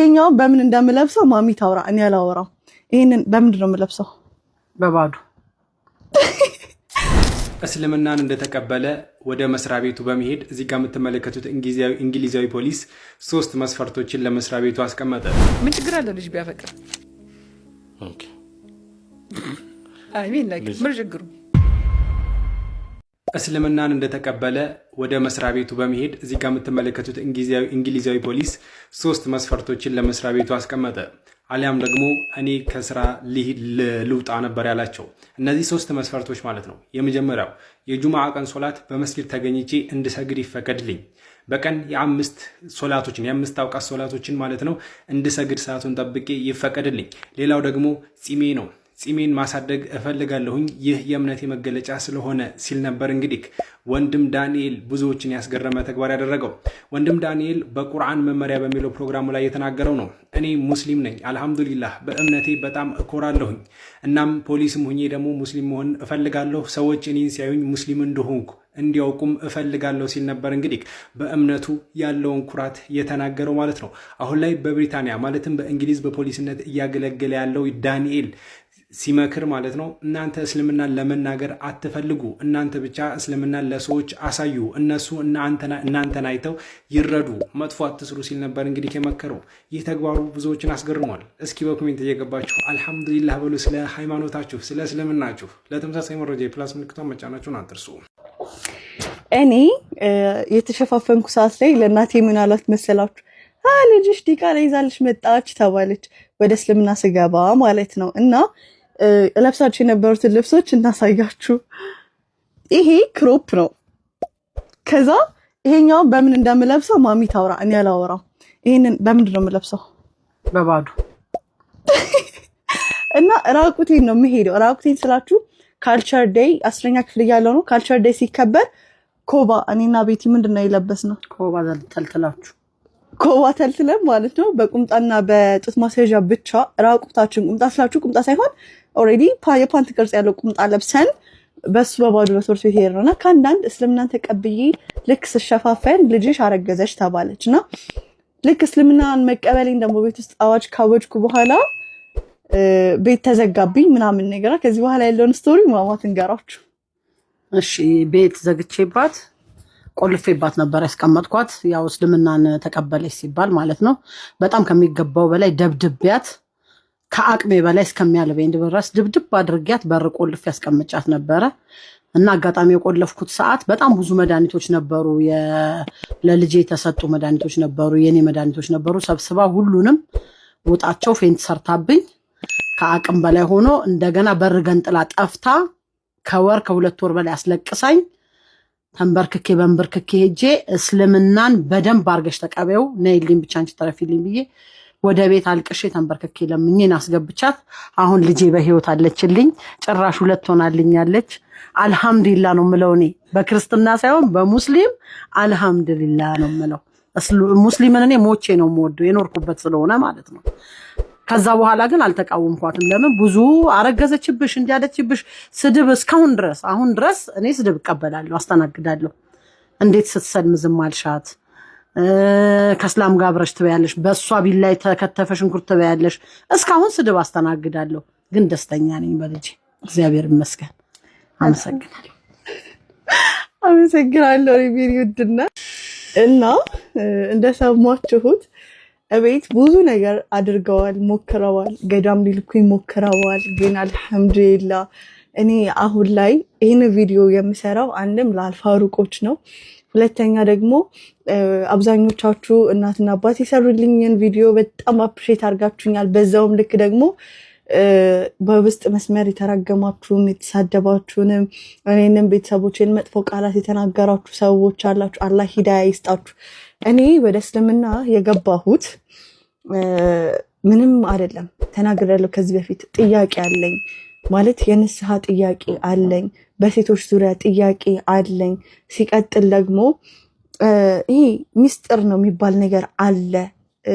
ይሄኛው በምን እንደምለብሰው ማሚ ታውራ፣ እኔ አላወራም። ይሄንን በምንድን ነው የምለብሰው? በባዶ እስልምናን እንደተቀበለ ወደ መስሪያ ቤቱ በመሄድ እዚህ ጋር የምትመለከቱት እንግሊዛዊ ፖሊስ 3 መስፈርቶችን ለመስሪያ ቤቱ አስቀመጠ። ምን ችግር አለ ልጅ ቢያፈቅር? ኦኬ አይ ሚን ላይክ ምን ችግሩ? እስልምናን እንደተቀበለ ወደ መስሪያ ቤቱ በመሄድ እዚህ ጋር የምትመለከቱት እንግሊዛዊ ፖሊስ 3 መስፈርቶችን ለመስሪያ ቤቱ አስቀመጠ። አሊያም ደግሞ እኔ ከስራ ልውጣ ነበር ያላቸው። እነዚህ 3 መስፈርቶች ማለት ነው። የመጀመሪያው የጁማዓ ቀን ሶላት በመስጊድ ተገኝቼ እንድሰግድ ይፈቀድልኝ። በቀን የአምስት አውቃት ሶላቶችን ማለት ነው እንድሰግድ ሰዓቱን ጠብቄ ይፈቀድልኝ። ሌላው ደግሞ ጺሜ ነው። ጺሜን ማሳደግ እፈልጋለሁኝ፣ ይህ የእምነቴ መገለጫ ስለሆነ ሲል ነበር። እንግዲህ ወንድም ዳንኤል ብዙዎችን ያስገረመ ተግባር ያደረገው ወንድም ዳንኤል በቁርአን መመሪያ በሚለው ፕሮግራሙ ላይ የተናገረው ነው። እኔ ሙስሊም ነኝ፣ አልሐምዱሊላህ በእምነቴ በጣም እኮራለሁኝ። እናም ፖሊስም ሁኜ ደግሞ ሙስሊም መሆን እፈልጋለሁ። ሰዎች እኔን ሲያዩኝ ሙስሊም እንደሆንኩ እንዲያውቁም እፈልጋለሁ ሲል ነበር እንግዲህ በእምነቱ ያለውን ኩራት የተናገረው ማለት ነው። አሁን ላይ በብሪታንያ ማለትም በእንግሊዝ በፖሊስነት እያገለገለ ያለው ዳንኤል ሲመክር ማለት ነው፣ እናንተ እስልምናን ለመናገር አትፈልጉ፣ እናንተ ብቻ እስልምናን ለሰዎች አሳዩ፣ እነሱ እናንተን አይተው ይረዱ፣ መጥፎ አትስሩ ሲል ነበር እንግዲህ የመከረው። ይህ ተግባሩ ብዙዎችን አስገርሟል። እስኪ በኮሜንት እየገባችሁ አልሐምዱሊላህ በሉ ስለ ሃይማኖታችሁ፣ ስለ እስልምናችሁ። ለተመሳሳይ መረጃ የፕላስ ምልክቷን መጫናችሁን አትርሱ። እኔ የተሸፋፈንኩ ሰዓት ላይ ለእናቴ ምን አላት መሰላችሁ? ልጅሽ ዲቃላ ይዛልሽ መጣች ተባለች። ወደ እስልምና ስገባ ማለት ነው። እና ለብሳችሁ የነበሩትን ልብሶች እናሳያችሁ። ይሄ ክሮፕ ነው። ከዛ ይሄኛው በምን እንደምለብሰው ማሚ ታውራ፣ እኔ አላወራም። ይሄንን በምንድን ነው የምለብሰው? በባዶ እና ራቁቴን ነው የምሄደው። ራቁቴን ስላችሁ ካልቸር ዴይ 10ኛ ክፍል እያለሁ ነው። ካልቸር ዴይ ሲከበር ኮባ እኔና ቤቲ ምንድን ነው የለበስነው? ኮባ ተልትለን ማለት ነው። በቁምጣና በጡት ማስያዣ ብቻ ራቁታችን፣ ቁምጣ ስላችሁ ቁምጣ ሳይሆን ኦልሬዲ የፓንት ቅርጽ ያለው ቁምጣ ለብሰን በሱ በባዶ ለትምህርት ቤት ሄድን እና ከአንዳንድ እስልምናን ተቀብዬ ልክ ስሸፋፈን ልጅሽ አረገዘች ተባለች እና ልክ እስልምናን መቀበሌን ደግሞ ቤት ውስጥ አዋጅ ካወጅኩ በኋላ ቤት ተዘጋብኝ ምናምን ነገር። ከዚህ በኋላ ያለውን ስቶሪ ማማት እንገራችሁ። እሺ ቤት ዘግቼባት ቆልፌባት ነበር ያስቀመጥኳት። ያው እስልምናን ተቀበለች ሲባል ማለት ነው። በጣም ከሚገባው በላይ ደብድቤያት ከአቅሜ በላይ እስከሚያልበኝ ድረስ ድብድብ አድርጊያት በር ቆልፌ ያስቀምጫት ነበረ እና አጋጣሚ የቆለፍኩት ሰዓት በጣም ብዙ መድኃኒቶች ነበሩ፣ ለልጄ የተሰጡ መድኃኒቶች ነበሩ፣ የኔ መድኃኒቶች ነበሩ። ሰብስባ ሁሉንም ውጣቸው ፌንት ሰርታብኝ ከአቅም በላይ ሆኖ እንደገና በር ገንጥላ ጠፍታ ከወር ከ2 ወር በላይ አስለቅሳኝ ተንበርክኬ በንበርክኬ ሄጄ እስልምናን በደንብ አርገሽ ተቀበው ነይልኝ ብቻ አንቺ ተረፊልኝ ብዬ ወደ ቤት አልቅሼ ተንበርክኬ ለምኜን አስገብቻት አሁን ልጄ በህይወት አለችልኝ። ጭራሽ 2 ሆናልኛለች። አልሐምዱሊላህ ነው የምለው። እኔ በክርስትና ሳይሆን በሙስሊም አልሐምዱሊላህ ነው የምለው። ሙስሊምን እኔ ሞቼ ነው የምወደው የኖርኩበት ስለሆነ ማለት ነው። ከዛ በኋላ ግን አልተቃወምኳትም። ለምን ብዙ አረገዘችብሽ እንዲያለችብሽ ስድብ እስካሁን ድረስ አሁን ድረስ እኔ ስድብ እቀበላለሁ፣ አስተናግዳለሁ። እንዴት ስትሰልም ዝም አልሻት? ከእስላም ጋር አብረሽ ትበያለሽ፣ በእሷ ቢላይ ተከተፈ ሽንኩርት ትበያለሽ። እስካሁን ስድብ አስተናግዳለሁ፣ ግን ደስተኛ ነኝ በልጄ እግዚአብሔር ይመስገን። አመሰግናለሁ። አመሰግናለሁ ሪቪው ውድና እና እንደሰማችሁት እቤት ብዙ ነገር አድርገዋል፣ ሞክረዋል፣ ገዳም ሊልኩኝ ሞክረዋል። ግን አልሐምዱሊላህ እኔ አሁን ላይ ይህን ቪዲዮ የምሰራው አንድም ለአልፋሩቆች ነው፣ ሁለተኛ ደግሞ አብዛኞቻችሁ እናትና አባት የሰሩልኝን ቪዲዮ በጣም አፕሪሼት አድርጋችሁኛል። በዛውም ልክ ደግሞ በውስጥ መስመር የተራገማችሁም የተሳደባችሁንም እኔንም ቤተሰቦችን መጥፎ ቃላት የተናገራችሁ ሰዎች አላችሁ። አላህ ሂዳያ ይስጣችሁ። እኔ ወደ እስልምና የገባሁት ምንም አይደለም፣ ተናግሬያለሁ ከዚህ በፊት። ጥያቄ አለኝ ማለት የንስሐ ጥያቄ አለኝ፣ በሴቶች ዙሪያ ጥያቄ አለኝ። ሲቀጥል ደግሞ ይሄ ሚስጥር ነው የሚባል ነገር አለ።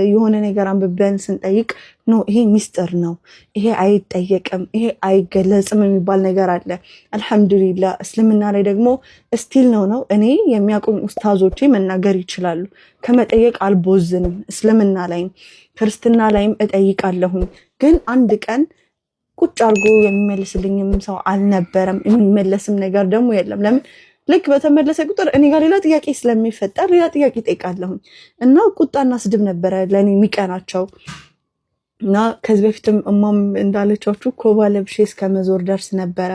የሆነ ነገር አንብበን ስንጠይቅ ኖ ይሄ ሚስጥር ነው፣ ይሄ አይጠየቅም፣ ይሄ አይገለጽም የሚባል ነገር አለ። አልሐምዱሊላህ እስልምና ላይ ደግሞ ስቲል ነው እኔ የሚያውቁኝ ኡስታዞቼ መናገር ይችላሉ። ከመጠየቅ አልቦዝንም። እስልምና ላይም ክርስትና ላይም እጠይቃለሁኝ። ግን አንድ ቀን ቁጭ አድርጎ የሚመልስልኝም ሰው አልነበረም። የሚመለስም ነገር ደግሞ የለም። ለምን ልክ በተመለሰ ቁጥር እኔ ጋር ሌላ ጥያቄ ስለሚፈጠር ሌላ ጥያቄ ጠይቃለሁኝ እና ቁጣና ስድብ ነበረ ለእኔ የሚቀናቸው እና ከዚህ በፊትም እማም እንዳለቻችሁ ኮባ ለብሼ እስከ መዞር ደርስ ነበረ።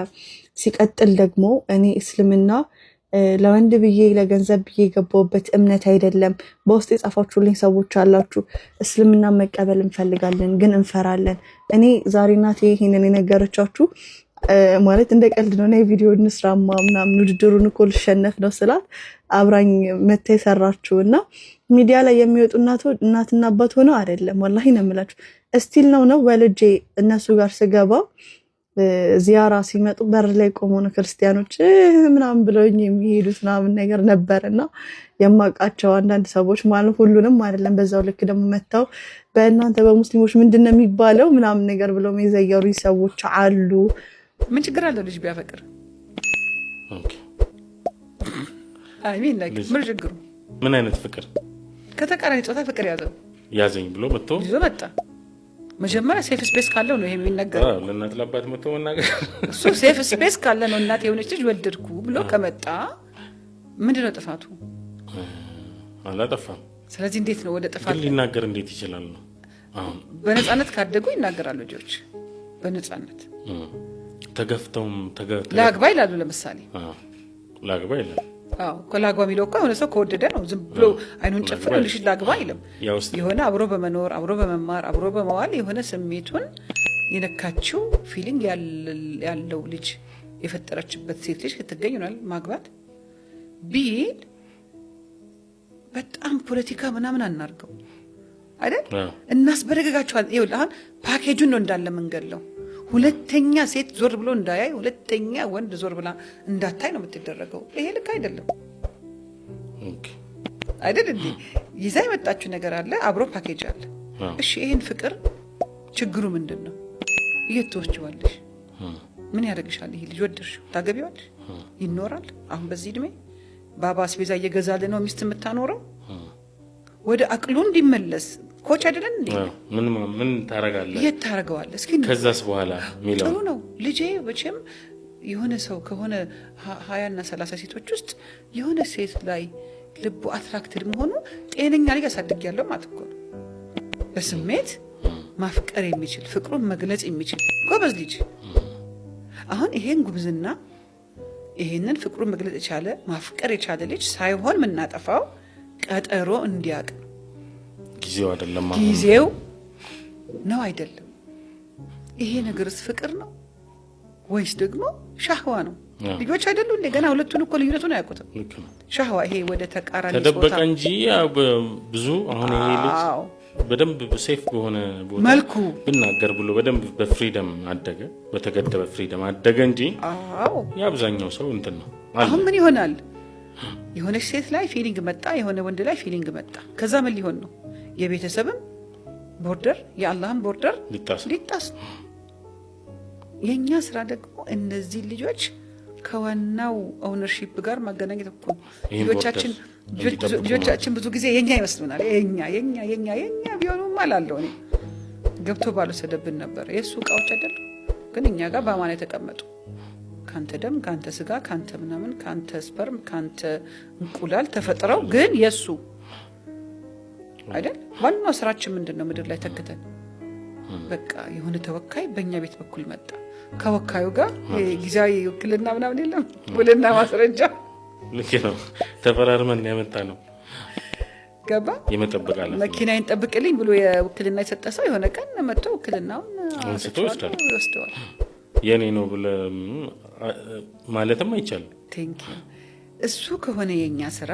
ሲቀጥል ደግሞ እኔ እስልምና ለወንድ ብዬ ለገንዘብ ብዬ የገባሁበት እምነት አይደለም። በውስጥ የጻፋችሁልኝ ሰዎች አላችሁ እስልምና መቀበል እንፈልጋለን ግን እንፈራለን። እኔ ዛሬ እናቴ ይሄንን የነገረቻችሁ ማለት እንደ ቀልድ ነው። እና የቪዲዮ እንስራማ ምናምን ውድድሩን እኮ ልሸነፍ ነው ስላት አብራኝ መታ የሰራችሁ እና ሚዲያ ላይ የሚወጡ እናትና አባት ሆነው አይደለም። ወላሂ ነው የምላችሁ። እስቲል ነው ወልጄ እነሱ ጋር ስገባ ዚያራ ሲመጡ በር ላይ ቆሞ ነው ክርስቲያኖች ምናምን ብለውኝ የሚሄዱት ምናምን ነገር ነበርና የማውቃቸው አንዳንድ ሰዎች ማለት ሁሉንም አይደለም። በዛው ልክ ደግሞ መተው በእናንተ በሙስሊሞች ምንድነው የሚባለው ምናምን ነገር ብለው የሚዘየሩ ሰዎች አሉ። ምን ችግር አለው ልጅ ቢያፈቅር? ኦኬ አይ ምን like ምን ችግሩ? ምን አይነት ፍቅር? ከተቃራኒ ጾታ ፍቅር ያዘኝ ብሎ ይዞ መጣ። መጀመሪያ ሴፍ ስፔስ ካለው ነው ይሄ የሚነገረው። ለእናት ለአባት መጥቶ መናገር እሱ ሴፍ ስፔስ ካለ ነው። እናት የሆነች ልጅ ወደድኩ ብሎ ከመጣ ምንድነው ጥፋቱ? አላጠፋም። ስለዚህ እንዴት ነው ወደ ጥፋት ሊናገር እንዴት ይችላል ነው? አሁን በነፃነት ካደጉ ይናገራሉ ልጆች በነፃነት ተገፍተውም ላግባ ይላሉ። ለምሳሌ ላግባ ይላል። ከላግባ የሚለው እኮ የሆነ ሰው ከወደደ ነው። ዝም ብሎ አይኑን ጨፍኖ ልሽ ላግባ አይልም። የሆነ አብሮ በመኖር አብሮ በመማር አብሮ በመዋል የሆነ ስሜቱን የነካችው ፊሊንግ ያለው ልጅ የፈጠረችበት ሴት ልጅ ክትገኝ ይሆናል ማግባት ቢል በጣም ፖለቲካ ምናምን አናርገው አይደል? እናስበረገጋቸዋል። ይኸውልህ አሁን ፓኬጁን ነው እንዳለ መንገድለው። ሁለተኛ ሴት ዞር ብሎ እንዳያይ፣ ሁለተኛ ወንድ ዞር ብላ እንዳታይ ነው የምትደረገው። ይሄ ልክ አይደለም። ኦኬ አይደል እንዴ? ይዛ የመጣችው ነገር አለ፣ አብሮ ፓኬጅ አለ። እሺ ይሄን ፍቅር ችግሩ ምንድነው? እየተወችዋለሽ ምን ያደርግሻል? ይሄ ልጅ ወደድሽው ታገቢዋለሽ፣ ይኖራል። አሁን በዚህ እድሜ ባባ አስቤዛ እየገዛልህ ነው ሚስት የምታኖረው። ወደ አቅሉ እንዲመለስ ኮች አይደለም እንዴ? ምን ታረጋለህ? የት ታረጋዋለህ? እስኪ ከዛስ በኋላ ሚለው ጥሩ ነው ልጄ። በቸም የሆነ ሰው ከሆነ 20 እና 30 ሴቶች ውስጥ የሆነ ሴት ላይ ልቡ አትራክትድ መሆኑ ጤነኛ ልጅ ያሳድጋለሁ ማለት እኮ ነው። በስሜት ማፍቀር የሚችል ፍቅሩን መግለጽ የሚችል ጎበዝ ልጅ። አሁን ይሄን ጉብዝና ይሄንን ፍቅሩን መግለጽ የቻለ ማፍቀር የቻለ ልጅ ሳይሆን ምናጠፋው ቀጠሮ እንዲያቅ ጊዜው አይደለም። ጊዜው ነው አይደለም። ይሄ ነገርስ ፍቅር ነው ወይስ ደግሞ ሻህዋ ነው? ልጆች አይደሉ እንዴ? ገና ሁለቱን እኮ ልዩነቱን አያውቁትም። ሻህዋ ይሄ ወደ ተቃራኒ ጾታ ተደበቀ እንጂ ብዙ አሁን ይሄ ልጅ በደንብ ሴፍ በሆነ ቦታ መልኩ ብናገር ብሎ በደንብ በፍሪደም አደገ፣ በተገደበ ፍሪደም አደገ እንጂ የአብዛኛው ሰው እንትን ነው። አሁን ምን ይሆናል? የሆነች ሴት ላይ ፊሊንግ መጣ፣ የሆነ ወንድ ላይ ፊሊንግ መጣ። ከዛ ምን ሊሆን ነው? የቤተሰብም ቦርደር የአላህም ቦርደር ሊጣስ። የኛ ስራ ደግሞ እነዚህ ልጆች ከዋናው ኦውነርሺፕ ጋር ማገናኘት እኮ ልጆቻችን ብዙ ጊዜ የኛ ይመስሉናል። የኛ ቢሆኑም አላለው እኔ ገብቶ ባልወሰደብን ነበር። የእሱ እቃዎች አይደሉ ግን እኛ ጋር በአማና የተቀመጡ ካንተ ደም ካንተ ስጋ ካንተ ምናምን ካንተ ስፐርም ካንተ እንቁላል ተፈጥረው ግን የሱ አይደል? ዋናው ስራችን ምንድነው? ምድር ላይ ተከተን በቃ የሆነ ተወካይ በእኛ ቤት በኩል መጣ። ከወካዩ ጋር ጊዜያዊ ውክልና ምናምን የለም፣ ውልና ማስረጃ ልክ ነው። ተፈራርመን ያመጣ ነው። ገባ የመጠበቃለ መኪናዬን ጠብቅልኝ ብሎ የውክልና የሰጠ ሰው የሆነ ቀን መጥቶ ውክልናውን አንስቶ ይወስደዋል። የኔ ነው ብለ ማለትም አይቻልም። ቴንክ ዩ። እሱ ከሆነ የኛ ስራ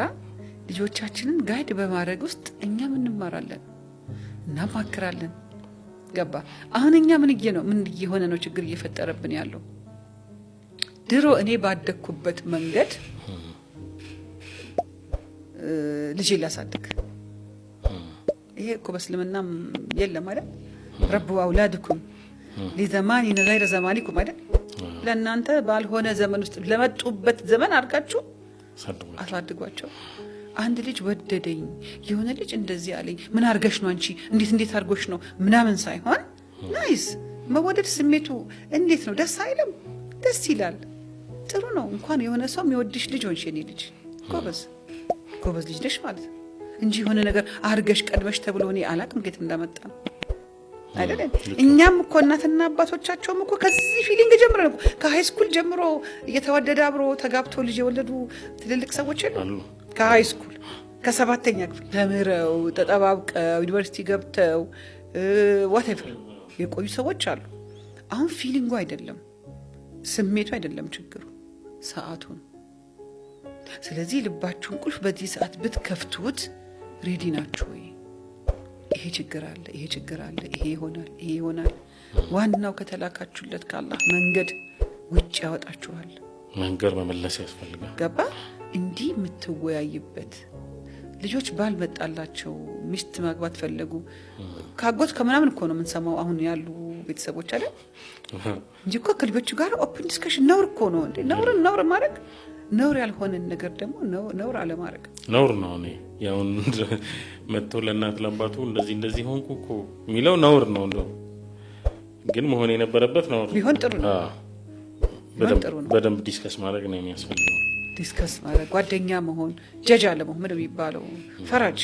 ልጆቻችንን ጋይድ በማድረግ ውስጥ እኛም እንማራለን፣ እናማክራለን። ገባ? አሁን እኛ ምን እየሆነ ነው ችግር እየፈጠረብን ያለው? ድሮ እኔ ባደኩበት መንገድ ልጅ ላሳድግ ይሄ እኮ በእስልምናም የለም አይደል? ረቡ አውላድኩም ሊዘማኒን ገይረ ዘማኒኩም አይደል? ለእናንተ ባልሆነ ዘመን ውስጥ ለመጡበት ዘመን አድርጋችሁ አሳድጓቸው። አንድ ልጅ ወደደኝ፣ የሆነ ልጅ እንደዚህ አለኝ፣ ምን አርገሽ ነው አንቺ እንዴት አርጎሽ ነው ምናምን ሳይሆን ናይስ መወደድ ስሜቱ እንዴት ነው? ደስ አይልም? ደስ ይላል። ጥሩ ነው። እንኳን የሆነ ሰው የሚወድሽ ልጅ ሆንሽ የኔ ልጅ ጎበዝ ልጅ ነሽ ማለት እንጂ የሆነ ነገር አርገሽ ቀድመሽ ተብሎ እኔ አላቅም ከየት እንዳመጣ ነው አይደል? እኛም እኮ እናትና አባቶቻቸውም እኮ ከዚህ ፊሊንግ ጀምሮ ነው ከሃይ ስኩል ጀምሮ እየተዋደደ አብሮ ተጋብቶ ልጅ የወለዱ ትልልቅ ሰዎች የሉ? ከሃይ ስኩል ከ7ኛ ክፍል ተምረው ተጠባብቀው ዩኒቨርሲቲ ገብተው ዋትኤቨር የቆዩ ሰዎች አሉ። አሁን ፊሊንጉ አይደለም ስሜቱ አይደለም ችግሩ፣ ሰዓቱ ነው። ስለዚህ ልባችሁን ቁልፍ በዚህ ሰዓት ብትከፍቱት ሬዲ ናችሁ ወይ? ይሄ ችግር አለ፣ ይሄ ችግር አለ፣ ይሄ ይሆናል። ዋናው ከተላካችሁለት ከአላህ መንገድ ውጭ ያወጣችኋል። መንገድ መመለስ ያስፈልጋል። ገባ? እንዲህ የምትወያይበት ልጆች ባል መጣላቸው፣ ሚስት ማግባት ፈለጉ፣ ካጎት ከምናምን እኮ ነው የምንሰማው አሁን ያሉ ቤተሰቦች አይደል እንጂ እኮ ከልጆቹ ጋር ኦፕን ዲስከሽን ነውር እኮ ነው እንዴ? ነውር ማድረግ ነውር ያልሆነን ነገር ደግሞ ነውር አለማድረግ ነውር ነው። እኔ ያው መጥቶ ለእናት ለአባቱ እንደዚህ ሆንኩ እኮ የሚለው ነውር ነው። እንደው ግን መሆን የነበረበት ነውር ቢሆን ጥሩ ነው። በደንብ ዲስከስ ማድረግ ነው የሚያስፈልገው። ዲስከስ ማድረግ፣ ጓደኛ መሆን፣ ጀጅ አለመሆን፣ ምን የሚባለው ፈራጅ